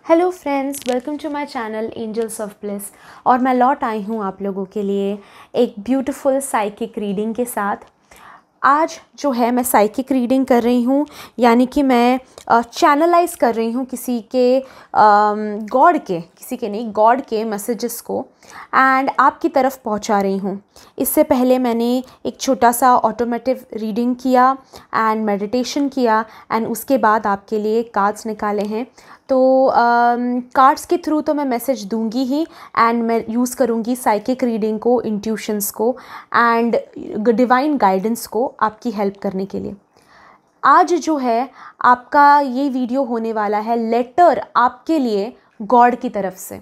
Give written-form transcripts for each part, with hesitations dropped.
Hello friends, welcome to my channel Angels of Bliss. और मैं लौट आई हूँ आप लोगों के लिए एक ब्यूटीफुल साइकिक रीडिंग के साथ। आज जो है मैं साइकिक रीडिंग कर रही हूँ, यानी कि मैं चैनलाइज कर रही हूँ किसी के गॉड के मैसेजेस को एंड आपकी तरफ पहुँचा रही हूँ। इससे पहले मैंने एक छोटा सा ऑटोमेटिव रीडिंग किया एंड मेडिटेशन किया एंड उसके बाद आपके लिए कार्ड्स निकाले हैं। तो कार्ड्स के थ्रू तो मैं मैसेज दूंगी ही एंड मैं यूज़ करूंगी साइकिक रीडिंग को, इंट्यूशंस को एंड डिवाइन गाइडेंस को आपकी हेल्प करने के लिए। आज जो है आपका ये वीडियो होने वाला है लेटर आपके लिए गॉड की तरफ से।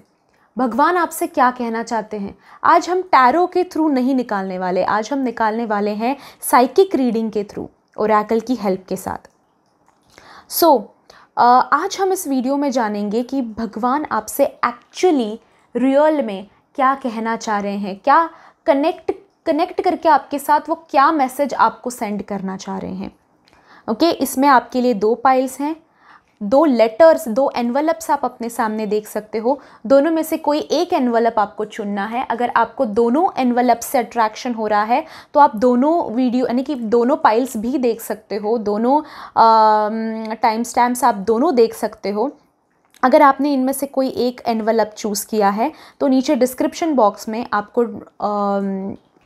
भगवान आपसे क्या कहना चाहते हैं। आज हम टैरो के थ्रू नहीं निकालने वाले, आज हम निकालने वाले हैं साइकिक रीडिंग के थ्रू, ओरेकल की हेल्प के साथ। आज हम इस वीडियो में जानेंगे कि भगवान आपसे एक्चुअली रियल में क्या कहना चाह रहे हैं, क्या कनेक्ट करके आपके साथ वो क्या मैसेज आपको सेंड करना चाह रहे हैं। ओके, इसमें आपके लिए 2 पाइल्स हैं, 2 लेटर्स, 2 एनवलप्स आप अपने सामने देख सकते हो। दोनों में से कोई एक एनवलप आपको चुनना है। अगर आपको दोनों एनवलप से अट्रैक्शन हो रहा है तो आप दोनों वीडियो यानी कि दोनों पाइल्स भी देख सकते हो, दोनों टाइम स्टैम्प्स आप दोनों देख सकते हो। अगर आपने इनमें से कोई एक एनवलप चूज़ किया है तो नीचे डिस्क्रिप्शन बॉक्स में आपको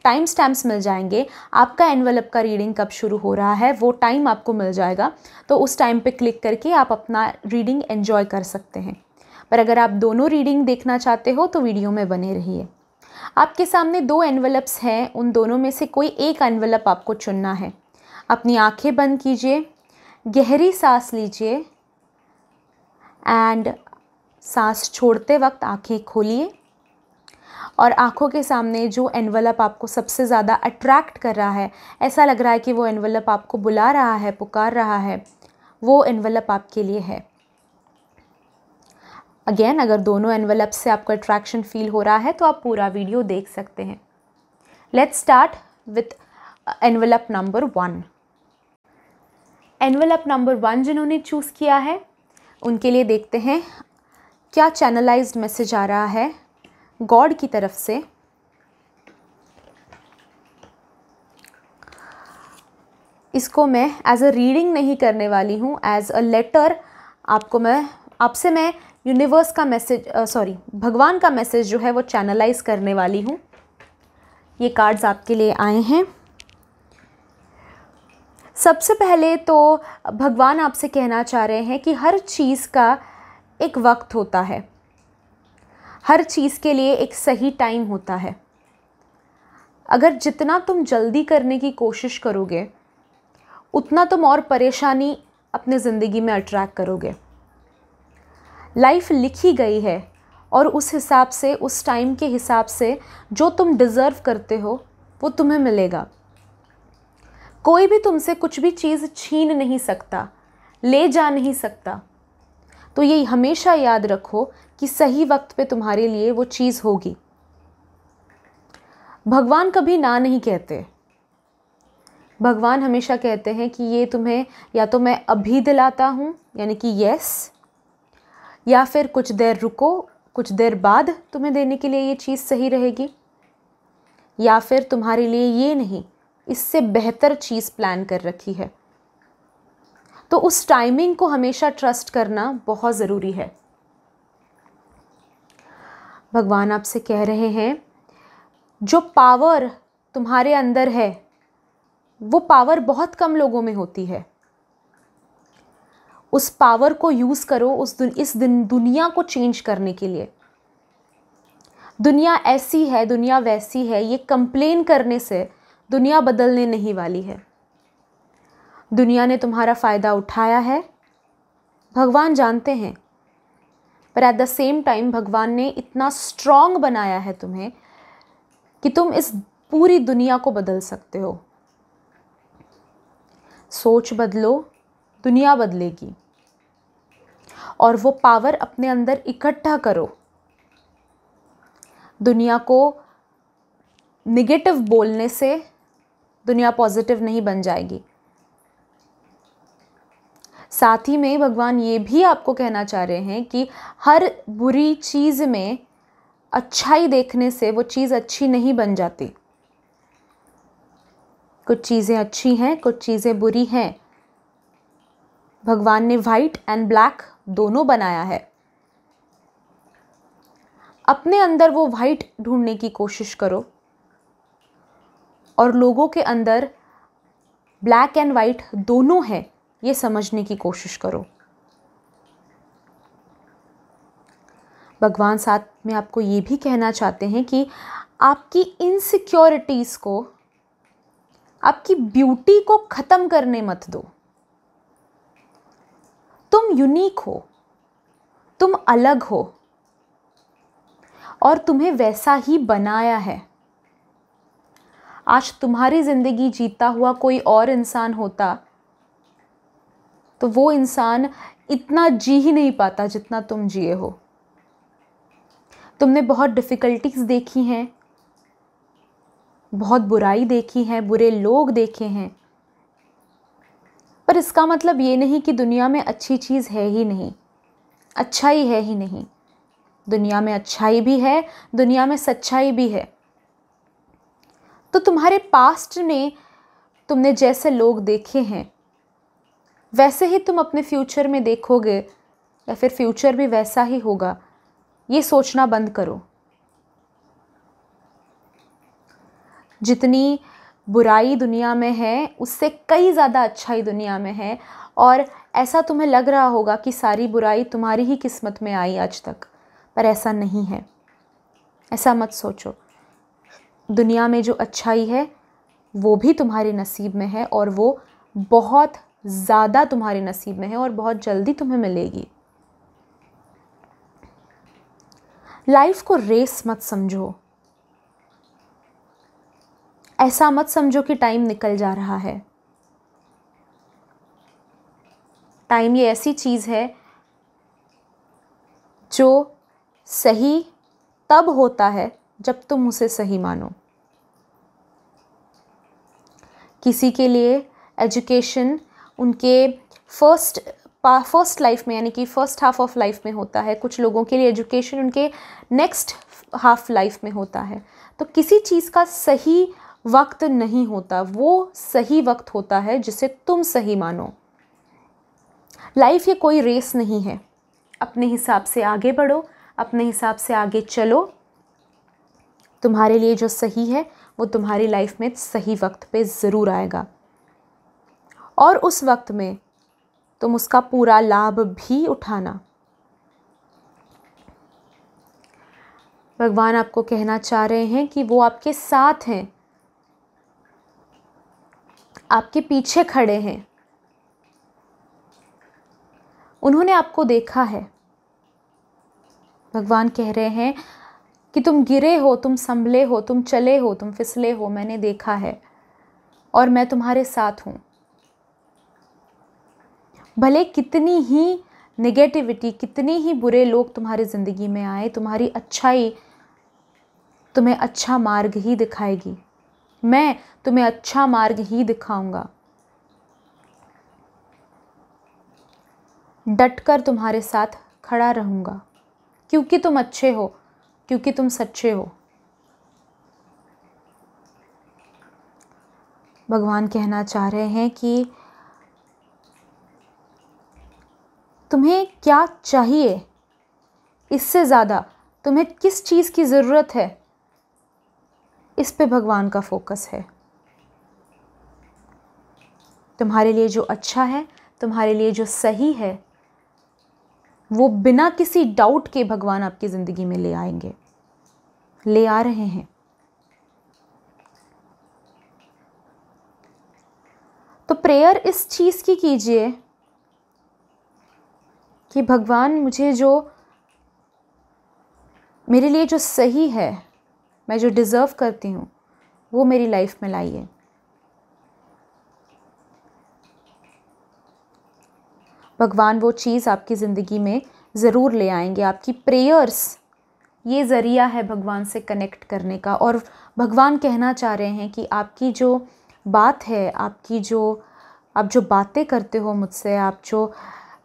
टाइम स्टैम्प्स मिल जाएंगे। आपका एनवलप का रीडिंग कब शुरू हो रहा है वो टाइम आपको मिल जाएगा, तो उस टाइम पे क्लिक करके आप अपना रीडिंग एंजॉय कर सकते हैं। पर अगर आप दोनों रीडिंग देखना चाहते हो तो वीडियो में बने रहिए। आपके सामने 2 एनवलप्स हैं, उन दोनों में से कोई एक एनवलप आपको चुनना है। अपनी आंखें बंद कीजिए, गहरी सांस लीजिए एंड सांस छोड़ते वक्त आंखें खोलिए और आँखों के सामने जो एनवलप आपको सबसे ज़्यादा अट्रैक्ट कर रहा है, ऐसा लग रहा है कि वो एनवलप आपको बुला रहा है, पुकार रहा है, वो एनवलप आपके लिए है। अगेन, अगर दोनों एनवलप से आपको अट्रैक्शन फील हो रहा है तो आप पूरा वीडियो देख सकते हैं। Let's start with envelope number 1। Envelope number 1 जिन्होंने चूज़ किया है उनके लिए देखते हैं क्या चैनलाइज्ड मैसेज आ रहा है गॉड की तरफ से। इसको मैं एज अ रीडिंग नहीं करने वाली हूँ, एज अ लेटर आपसे मैं यूनिवर्स का मैसेज भगवान का मैसेज जो है वो चैनलाइज करने वाली हूँ। ये कार्ड्स आपके लिए आए हैं। सबसे पहले तो भगवान आपसे कहना चाह रहे हैं कि हर चीज़ का एक वक्त होता है, हर चीज़ के लिए एक सही टाइम होता है। अगर जितना तुम जल्दी करने की कोशिश करोगे उतना तुम और परेशानी अपने ज़िंदगी में अट्रैक्ट करोगे। लाइफ लिखी गई है और उस हिसाब से, उस टाइम के हिसाब से जो तुम डिज़र्व करते हो वो तुम्हें मिलेगा। कोई भी तुमसे कुछ भी चीज़ छीन नहीं सकता, ले जा नहीं सकता। तो ये हमेशा याद रखो कि सही वक्त पे तुम्हारे लिए वो चीज़ होगी। भगवान कभी ना नहीं कहते। भगवान हमेशा कहते हैं कि ये तुम्हें या तो मैं अभी दिलाता हूँ, यानी कि यस, या फिर कुछ देर रुको, कुछ देर बाद तुम्हें देने के लिए ये चीज़ सही रहेगी, या फिर तुम्हारे लिए ये नहीं, इससे बेहतर चीज़ प्लान कर रखी है। तो उस टाइमिंग को हमेशा ट्रस्ट करना बहुत ज़रूरी है। भगवान आपसे कह रहे हैं जो पावर तुम्हारे अंदर है वो पावर बहुत कम लोगों में होती है। उस पावर को यूज़ करो इस दुनिया को चेंज करने के लिए। दुनिया ऐसी है, दुनिया वैसी है, ये कंप्लेन करने से दुनिया बदलने नहीं वाली है। दुनिया ने तुम्हारा फ़ायदा उठाया है, भगवान जानते हैं, पर एट द सेम टाइम भगवान ने इतना स्ट्रॉन्ग बनाया है तुम्हें कि तुम इस पूरी दुनिया को बदल सकते हो। सोच बदलो, दुनिया बदलेगी। और वो पावर अपने अंदर इकट्ठा करो। दुनिया को नेगेटिव बोलने से दुनिया पॉजिटिव नहीं बन जाएगी। साथ ही में भगवान ये भी आपको कहना चाह रहे हैं कि हर बुरी चीज़ में अच्छाई देखने से वो चीज़ अच्छी नहीं बन जाती। कुछ चीज़ें अच्छी हैं, कुछ चीज़ें बुरी हैं। भगवान ने वाइट एंड ब्लैक दोनों बनाया है। अपने अंदर वो वाइट ढूंढने की कोशिश करो और लोगों के अंदर ब्लैक एंड वाइट दोनों है ये समझने की कोशिश करो। भगवान साथ में आपको ये भी कहना चाहते हैं कि आपकी इनसिक्योरिटीज़ को, आपकी ब्यूटी को ख़त्म करने मत दो। तुम यूनिक हो, तुम अलग हो और तुम्हें वैसा ही बनाया है। आज तुम्हारी ज़िंदगी जीता हुआ कोई और इंसान होता तो वो इंसान इतना जी ही नहीं पाता जितना तुम जिए हो। तुमने बहुत डिफ़िकल्टीज़ देखी हैं, बहुत बुराई देखी है, बुरे लोग देखे हैं, पर इसका मतलब ये नहीं कि दुनिया में अच्छी चीज़ है ही नहीं, अच्छाई है ही नहीं। दुनिया में अच्छाई भी है, दुनिया में सच्चाई भी है। तो तुम्हारे पास्ट में तुमने जैसे लोग देखे हैं वैसे ही तुम अपने फ्यूचर में देखोगे या फिर फ्यूचर भी वैसा ही होगा, ये सोचना बंद करो। जितनी बुराई दुनिया में है उससे कई ज़्यादा अच्छाई दुनिया में है, और ऐसा तुम्हें लग रहा होगा कि सारी बुराई तुम्हारी ही किस्मत में आई आज तक, पर ऐसा नहीं है। ऐसा मत सोचो। दुनिया में जो अच्छाई है वो भी तुम्हारे नसीब में है, और वो बहुत ज़्यादा तुम्हारे नसीब में है और बहुत जल्दी तुम्हें मिलेगी। लाइफ को रेस मत समझो। ऐसा मत समझो कि टाइम निकल जा रहा है। टाइम ये ऐसी चीज़ है जो सही तब होता है जब तुम उसे सही मानो। किसी के लिए एजुकेशन उनके फर्स्ट लाइफ में यानी कि फर्स्ट हाफ ऑफ लाइफ में होता है, कुछ लोगों के लिए एजुकेशन उनके नेक्स्ट हाफ लाइफ में होता है। तो किसी चीज़ का सही वक्त नहीं होता, वो सही वक्त होता है जिसे तुम सही मानो। लाइफ ये कोई रेस नहीं है। अपने हिसाब से आगे बढ़ो, अपने हिसाब से आगे चलो। तुम्हारे लिए जो सही है वो तुम्हारी लाइफ में सही वक्त पे ज़रूर आएगा, और उस वक्त में तुम उसका पूरा लाभ भी उठाना। भगवान आपको कहना चाह रहे हैं कि वो आपके साथ हैं, आपके पीछे खड़े हैं। उन्होंने आपको देखा है। भगवान कह रहे हैं कि तुम गिरे हो, तुम संभले हो, तुम चले हो, तुम फिसले हो, मैंने देखा है और मैं तुम्हारे साथ हूँ। भले कितनी ही नेगेटिविटी, कितने ही बुरे लोग तुम्हारी ज़िंदगी में आए, तुम्हारी अच्छाई तुम्हें अच्छा मार्ग ही दिखाएगी। मैं तुम्हें अच्छा मार्ग ही दिखाऊंगा। डटकर तुम्हारे साथ खड़ा रहूँगा, क्योंकि तुम अच्छे हो, क्योंकि तुम सच्चे हो। भगवान कहना चाह रहे हैं कि तुम्हें क्या चाहिए, इससे ज़्यादा तुम्हें किस चीज़ की ज़रूरत है, इस पे भगवान का फोकस है। तुम्हारे लिए जो अच्छा है, तुम्हारे लिए जो सही है, वो बिना किसी डाउट के भगवान आपकी ज़िंदगी में ले आएंगे, ले आ रहे हैं। तो प्रेयर इस चीज़ की कीजिए कि भगवान मुझे जो, मेरे लिए जो सही है, मैं जो डिज़र्व करती हूँ, वो मेरी लाइफ में लाइए। भगवान वो चीज़ आपकी ज़िंदगी में ज़रूर ले आएंगे। आपकी प्रेयर्स ये ज़रिया है भगवान से कनेक्ट करने का, और भगवान कहना चाह रहे हैं कि आपकी जो बात है, आपकी जो आप जो बातें करते हो मुझसे, आप जो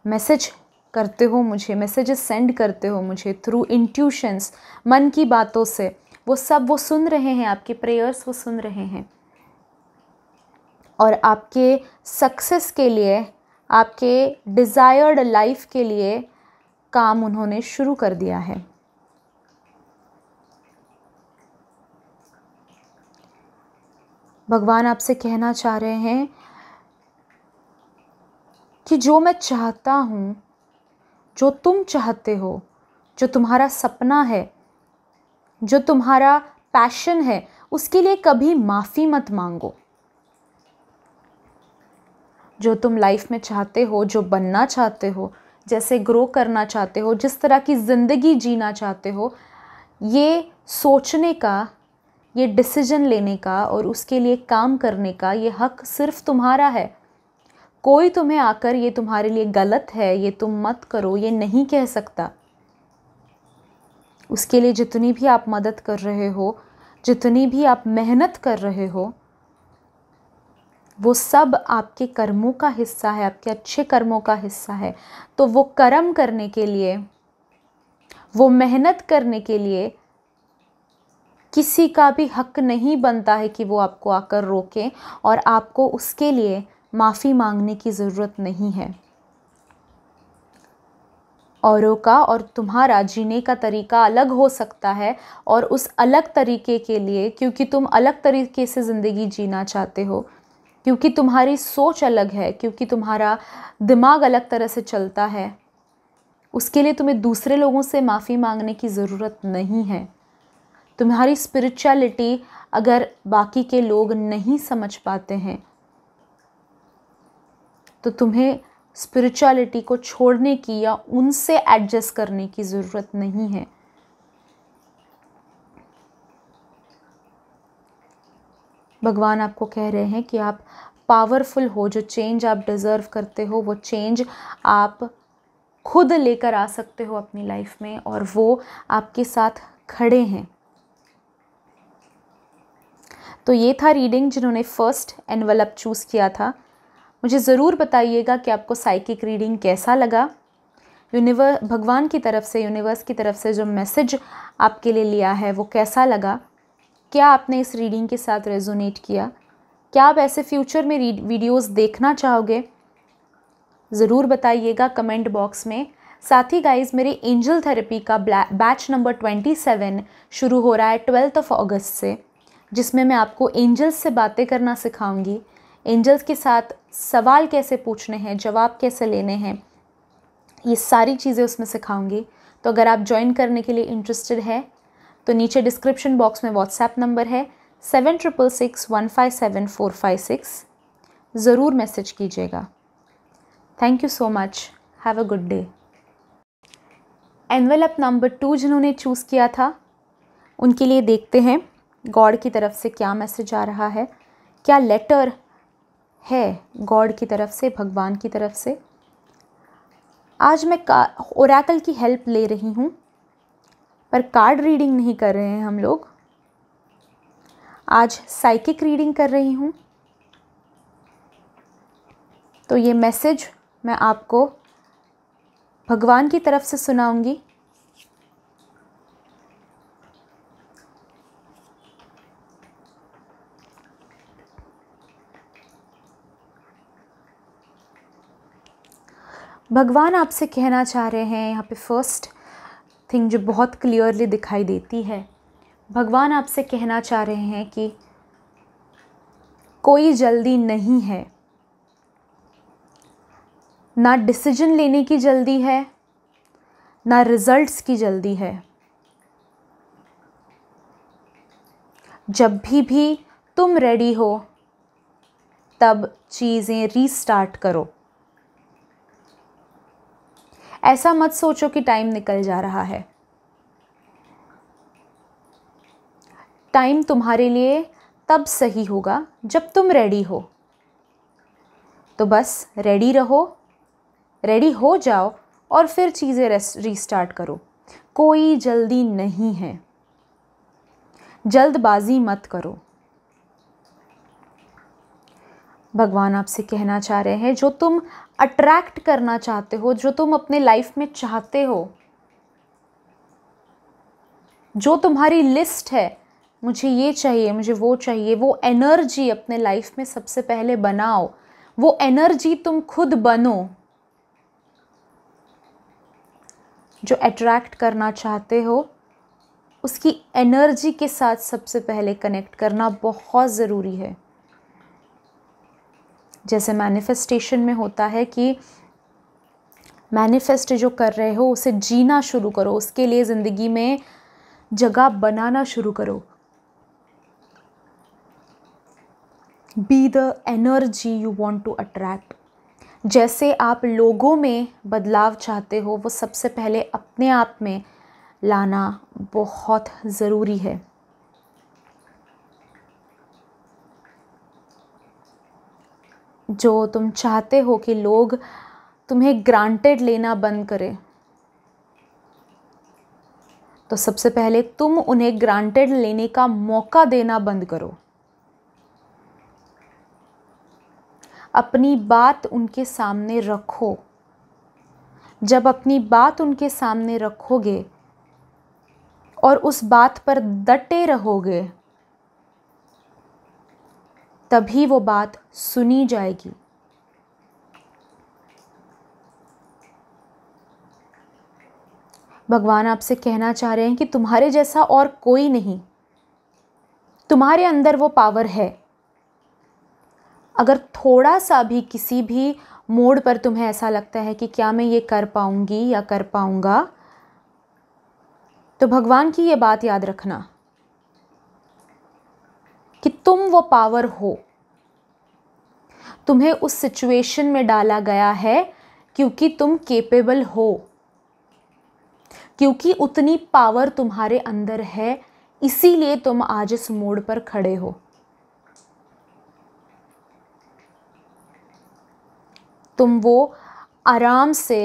मैसेज करते हो मुझे, मैसेजेस सेंड करते हो मुझे थ्रू इंट्यूशंस, मन की बातों से, वो सब वो सुन रहे हैं, आपके प्रेयर्स वो सुन रहे हैं और आपके सक्सेस के लिए, आपके डिज़ायर्ड लाइफ के लिए काम उन्होंने शुरू कर दिया है। भगवान आपसे कहना चाह रहे हैं कि जो मैं चाहता हूँ, जो तुम चाहते हो, जो तुम्हारा सपना है, जो तुम्हारा पैशन है, उसके लिए कभी माफ़ी मत मांगो। जो तुम लाइफ में चाहते हो, जो बनना चाहते हो, जैसे ग्रो करना चाहते हो, जिस तरह की ज़िंदगी जीना चाहते हो, ये सोचने का, ये डिसीजन लेने का और उसके लिए काम करने का ये हक सिर्फ तुम्हारा है। कोई तुम्हें आकर ये तुम्हारे लिए गलत है, ये तुम मत करो, ये नहीं कह सकता। उसके लिए जितनी भी आप मदद कर रहे हो, जितनी भी आप मेहनत कर रहे हो, वो सब आपके कर्मों का हिस्सा है, आपके अच्छे कर्मों का हिस्सा है। तो वो कर्म करने के लिए, वो मेहनत करने के लिए किसी का भी हक नहीं बनता है कि वो आपको आकर रोके, और आपको उसके लिए माफ़ी मांगने की ज़रूरत नहीं है। औरों का और तुम्हारा जीने का तरीका अलग हो सकता है, और उस अलग तरीके के लिए, क्योंकि तुम अलग तरीके से ज़िंदगी जीना चाहते हो, क्योंकि तुम्हारी सोच अलग है, क्योंकि तुम्हारा दिमाग अलग तरह से चलता है, उसके लिए तुम्हें दूसरे लोगों से माफ़ी मांगने की ज़रूरत नहीं है। तुम्हारी स्पिरिचुअलिटी अगर बाकी के लोग नहीं समझ पाते हैं तो तुम्हें स्पिरिचुअलिटी को छोड़ने की या उनसे एडजस्ट करने की ज़रूरत नहीं है। भगवान आपको कह रहे हैं कि आप पावरफुल हो, जो चेंज आप डिज़र्व करते हो वो चेंज आप खुद लेकर आ सकते हो अपनी लाइफ में, और वो आपके साथ खड़े हैं। तो ये था रीडिंग जिन्होंने फर्स्ट एनवलप चूज़ किया था। मुझे ज़रूर बताइएगा कि आपको साइकिक रीडिंग कैसा लगा। भगवान की तरफ से, यूनिवर्स की तरफ से जो मैसेज आपके लिए लिया है वो कैसा लगा। क्या आपने इस रीडिंग के साथ रेजोनेट किया? क्या आप ऐसे फ्यूचर में वीडियोस देखना चाहोगे? ज़रूर बताइएगा कमेंट बॉक्स में। साथ ही गाइज, मेरे एंजल थेरेपी का बैच नंबर 27 शुरू हो रहा है 12 अगस्त से, जिसमें मैं आपको एंजल्स से बातें करना सिखाऊंगी, एंजल्स के साथ सवाल कैसे पूछने हैं, जवाब कैसे लेने हैं, ये सारी चीज़ें उसमें सिखाऊंगी। तो अगर आप ज्वाइन करने के लिए इंटरेस्टेड है तो नीचे डिस्क्रिप्शन बॉक्स में व्हाट्सएप नंबर है 7666157456, ज़रूर मैसेज कीजिएगा। Thank you so much, have a good day. Envelope number 2 जिन्होंने चूज़ किया था उनके लिए देखते हैं गॉड की तरफ से क्या मैसेज आ रहा है, क्या लेटर है गॉड की तरफ से, भगवान की तरफ से। आज मैं ओरेकल की हेल्प ले रही हूँ, पर कार्ड रीडिंग नहीं कर रहे हैं हम लोग। आज साइकिक रीडिंग कर रही हूँ। तो ये मैसेज मैं आपको भगवान की तरफ से सुनाऊंगी। भगवान आपसे कहना चाह रहे हैं, यहाँ पे फर्स्ट थिंग जो बहुत क्लियरली दिखाई देती है, भगवान आपसे कहना चाह रहे हैं कि कोई जल्दी नहीं है, ना डिसीजन लेने की जल्दी है, ना रिजल्ट्स की जल्दी है। जब भी तुम रेडी हो तब चीज़ें रीस्टार्ट करो। ऐसा मत सोचो कि टाइम निकल जा रहा है। टाइम तुम्हारे लिए तब सही होगा जब तुम रेडी हो। तो बस रेडी रहो, रेडी हो जाओ और फिर चीज़ें रीस्टार्ट करो। कोई जल्दी नहीं है, जल्दबाजी मत करो। भगवान आपसे कहना चाह रहे हैं, जो तुम अट्रैक्ट करना चाहते हो, जो तुम अपने लाइफ में चाहते हो, जो तुम्हारी लिस्ट है, मुझे ये चाहिए, मुझे वो चाहिए, वो एनर्जी अपने लाइफ में सबसे पहले बनाओ। वो एनर्जी तुम खुद बनो। जो अट्रैक्ट करना चाहते हो उसकी एनर्जी के साथ सबसे पहले कनेक्ट करना बहुत ज़रूरी है। जैसे मैनिफेस्टेशन में होता है कि मैनिफेस्ट जो कर रहे हो उसे जीना शुरू करो, उसके लिए ज़िंदगी में जगह बनाना शुरू करो। Be the energy you want to attract. जैसे आप लोगों में बदलाव चाहते हो, वो सबसे पहले अपने आप में लाना बहुत ज़रूरी है। जो तुम चाहते हो कि लोग तुम्हें ग्रांटेड लेना बंद करें, तो सबसे पहले तुम उन्हें ग्रांटेड लेने का मौका देना बंद करो। अपनी बात उनके सामने रखो। जब अपनी बात उनके सामने रखोगे और उस बात पर डटे रहोगे, तभी वो बात सुनी जाएगी। भगवान आपसे कहना चाह रहे हैं कि तुम्हारे जैसा और कोई नहीं। तुम्हारे अंदर वो पावर है। अगर थोड़ा सा भी किसी भी मोड़ पर तुम्हें ऐसा लगता है कि क्या मैं ये कर पाऊंगी या कर पाऊंगा, तो भगवान की ये बात याद रखना कि तुम वो पावर हो। तुम्हें उस सिचुएशन में डाला गया है क्योंकि तुम केपेबल हो, क्योंकि उतनी पावर तुम्हारे अंदर है, इसीलिए तुम आज इस मोड़ पर खड़े हो। तुम वो आराम से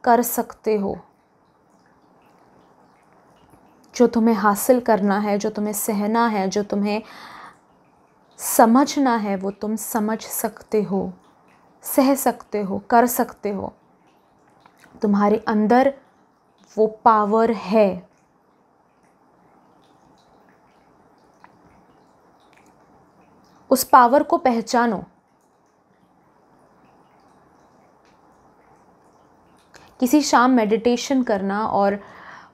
कर सकते हो। जो तुम्हें हासिल करना है, जो तुम्हें सहना है, जो तुम्हें समझना है, वो तुम समझ सकते हो, सह सकते हो, कर सकते हो। तुम्हारे अंदर वो पावर है। उस पावर को पहचानो। किसी शाम मेडिटेशन करना और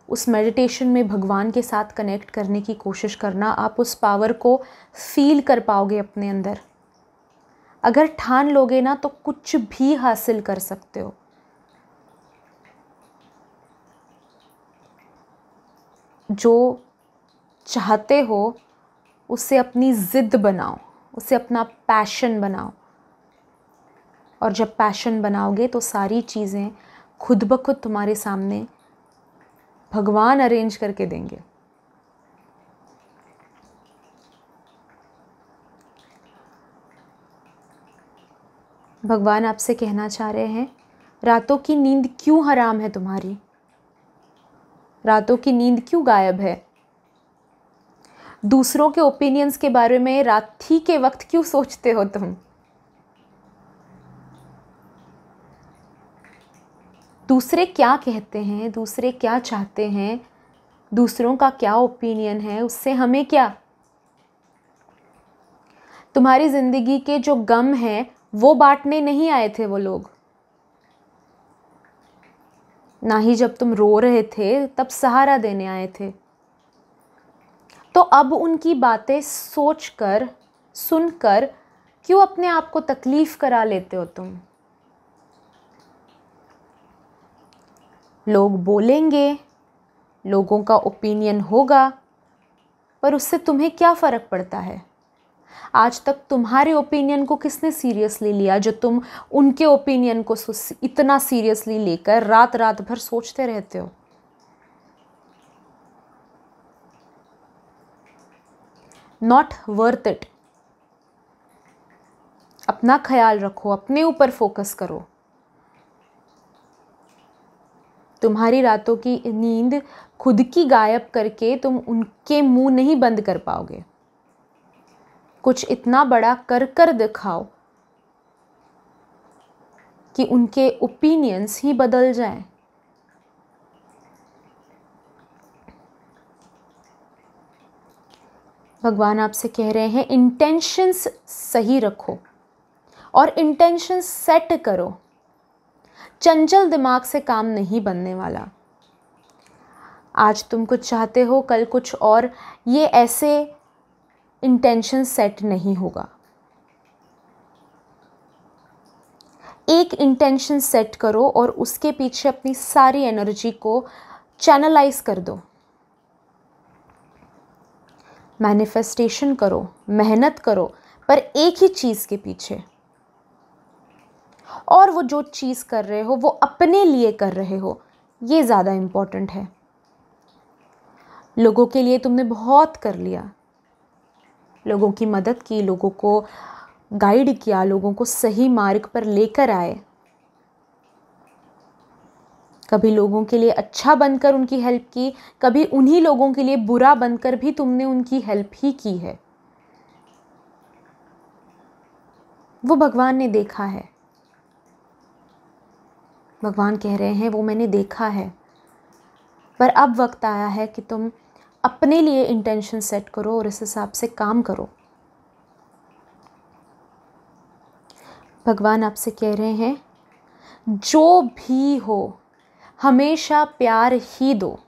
उस मेडिटेशन में भगवान के साथ कनेक्ट करने की कोशिश करना, आप उस पावर को फील कर पाओगे अपने अंदर। अगर ठान लोगे ना तो कुछ भी हासिल कर सकते हो। जो चाहते हो उसे अपनी ज़िद बनाओ, उसे अपना पैशन बनाओ। और जब पैशन बनाओगे तो सारी चीज़ें खुद ब खुद तुम्हारे सामने भगवान अरेंज करके देंगे। भगवान आपसे कहना चाह रहे हैं, रातों की नींद क्यों हराम है तुम्हारी? रातों की नींद क्यों गायब है? दूसरों के ओपिनियंस के बारे में रात्रि के वक्त क्यों सोचते हो तुम? दूसरे क्या कहते हैं, दूसरे क्या चाहते हैं, दूसरों का क्या ओपिनियन है, उससे हमें क्या? तुम्हारी ज़िंदगी के जो गम हैं वो बांटने नहीं आए थे वो लोग। ना ही जब तुम रो रहे थे तब सहारा देने आए थे। तो अब उनकी बातें सोचकर, सुनकर क्यों अपने आप को तकलीफ़ करा लेते हो तुम? लोग बोलेंगे, लोगों का ओपिनियन होगा, पर उससे तुम्हें क्या फ़र्क पड़ता है? आज तक तुम्हारे ओपिनियन को किसने सीरियसली लिया, जो तुम उनके ओपिनियन को इतना सीरियसली लेकर रात रात भर सोचते रहते हो? Not worth it. अपना ख्याल रखो, अपने ऊपर फोकस करो। तुम्हारी रातों की नींद खुद की गायब करके तुम उनके मुंह नहीं बंद कर पाओगे। कुछ इतना बड़ा कर कर दिखाओ कि उनके ओपिनियंस ही बदल जाएं। भगवान आपसे कह रहे हैं इंटेंशंस सही रखो और इंटेंशंस सेट करो। चंचल दिमाग से काम नहीं बनने वाला। आज तुम कुछ चाहते हो, कल कुछ और, ये ऐसे इंटेंशन सेट नहीं होगा। एक इंटेंशन सेट करो और उसके पीछे अपनी सारी एनर्जी को चैनलाइज कर दो। मैनिफेस्टेशन करो, मेहनत करो, पर एक ही चीज़ के पीछे। और वो जो चीज़ कर रहे हो वो अपने लिए कर रहे हो, ये ज़्यादा इम्पोर्टेंट है। लोगों के लिए तुमने बहुत कर लिया, लोगों की मदद की, लोगों को गाइड किया, लोगों को सही मार्ग पर लेकर आए। कभी लोगों के लिए अच्छा बनकर उनकी हेल्प की, कभी उन्हीं लोगों के लिए बुरा बनकर भी तुमने उनकी हेल्प ही की है। वो भगवान ने देखा है। भगवान कह रहे हैं वो मैंने देखा है, पर अब वक्त आया है कि तुम अपने लिए इंटेंशन सेट करो और इस हिसाब से काम करो। भगवान आपसे कह रहे हैं जो भी हो हमेशा प्यार ही दो।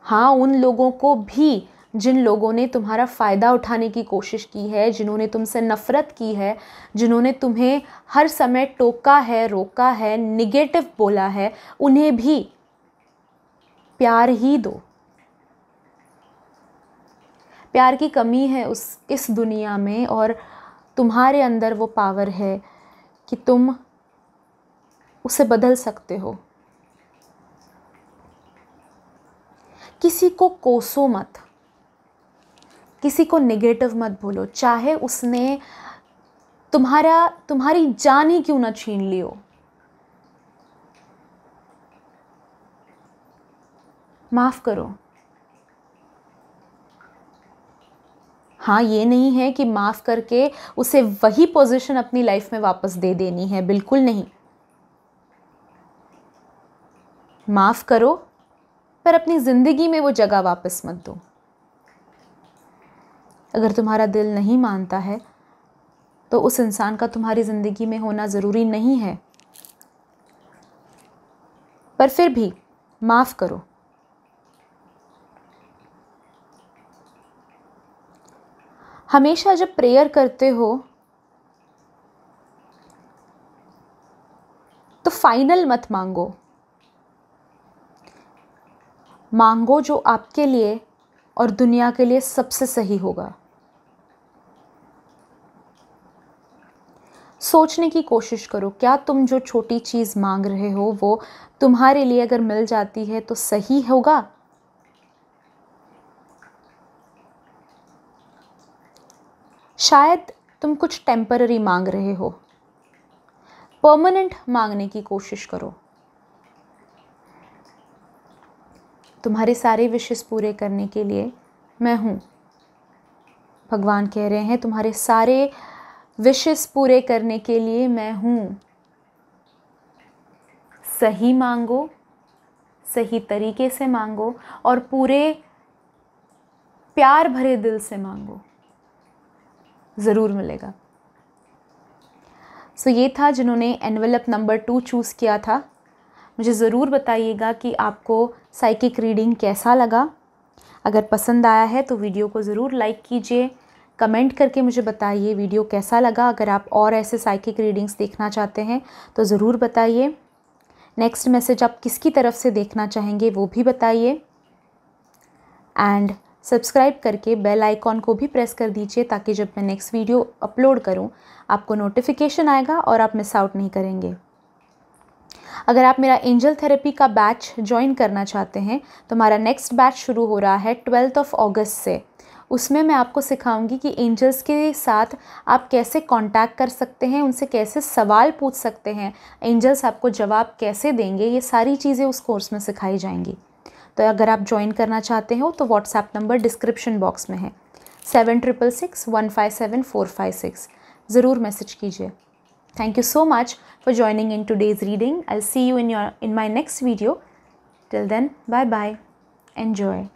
हाँ, उन लोगों को भी जिन लोगों ने तुम्हारा फ़ायदा उठाने की कोशिश की है, जिन्होंने तुमसे नफ़रत की है, जिन्होंने तुम्हें हर समय टोका है, रोका है, निगेटिव बोला है, उन्हें भी प्यार ही दो। प्यार की कमी है इस दुनिया में, और तुम्हारे अंदर वो पावर है कि तुम उसे बदल सकते हो। किसी को कोसो मत, किसी को नेगेटिव मत बोलो, चाहे उसने तुम्हारी जान ही क्यों ना छीन ली हो। माफ़ करो। हाँ, ये नहीं है कि माफ़ करके उसे वही पोजीशन अपनी लाइफ में वापस दे देनी है, बिल्कुल नहीं। माफ़ करो, पर अपनी ज़िंदगी में वो जगह वापस मत दो। अगर तुम्हारा दिल नहीं मानता है तो उस इंसान का तुम्हारी ज़िंदगी में होना ज़रूरी नहीं है, पर फिर भी माफ़ करो। हमेशा जब प्रेयर करते हो तो फाइनल मत मांगो। मांगो जो आपके लिए और दुनिया के लिए सबसे सही होगा। सोचने की कोशिश करो, क्या तुम जो छोटी चीज़ मांग रहे हो वो तुम्हारे लिए अगर मिल जाती है तो सही होगा? शायद तुम कुछ टेम्पररी मांग रहे हो, परमानेंट मांगने की कोशिश करो। तुम्हारे सारे विशेष पूरे करने के लिए मैं हूँ। भगवान कह रहे हैं तुम्हारे सारे विशेष पूरे करने के लिए मैं हूँ। सही मांगो, सही तरीके से मांगो और पूरे प्यार भरे दिल से मांगो, ज़रूर मिलेगा। सो ये था जिन्होंने एनवेलप नंबर 2 चूज़ किया था। मुझे ज़रूर बताइएगा कि आपको साइकिक रीडिंग कैसा लगा। अगर पसंद आया है तो वीडियो को ज़रूर लाइक कीजिए, कमेंट करके मुझे बताइए वीडियो कैसा लगा। अगर आप और ऐसे साइकिक रीडिंग्स देखना चाहते हैं तो ज़रूर बताइए। नेक्स्ट मैसेज आप किसकी तरफ से देखना चाहेंगे वो भी बताइए। एंड सब्सक्राइब करके बेल आइकॉन को भी प्रेस कर दीजिए ताकि जब मैं नेक्स्ट वीडियो अपलोड करूं आपको नोटिफिकेशन आएगा और आप मिस आउट नहीं करेंगे। अगर आप मेरा एंजल थेरेपी का बैच ज्वाइन करना चाहते हैं तो हमारा नेक्स्ट बैच शुरू हो रहा है 12 अगस्त से। उसमें मैं आपको सिखाऊंगी कि एंजल्स के साथ आप कैसे कांटेक्ट कर सकते हैं, उनसे कैसे सवाल पूछ सकते हैं, एंजल्स आपको जवाब कैसे देंगे, ये सारी चीज़ें उस कोर्स में सिखाई जाएंगी। तो अगर आप ज्वाइन करना चाहते हो तो व्हाट्सएप नंबर डिस्क्रिप्शन बॉक्स में है 7666157456। ज़रूर मैसेज कीजिए। Thank you so much for joining in today's reading. I'll see you in my next video. Till then, bye bye. Enjoy.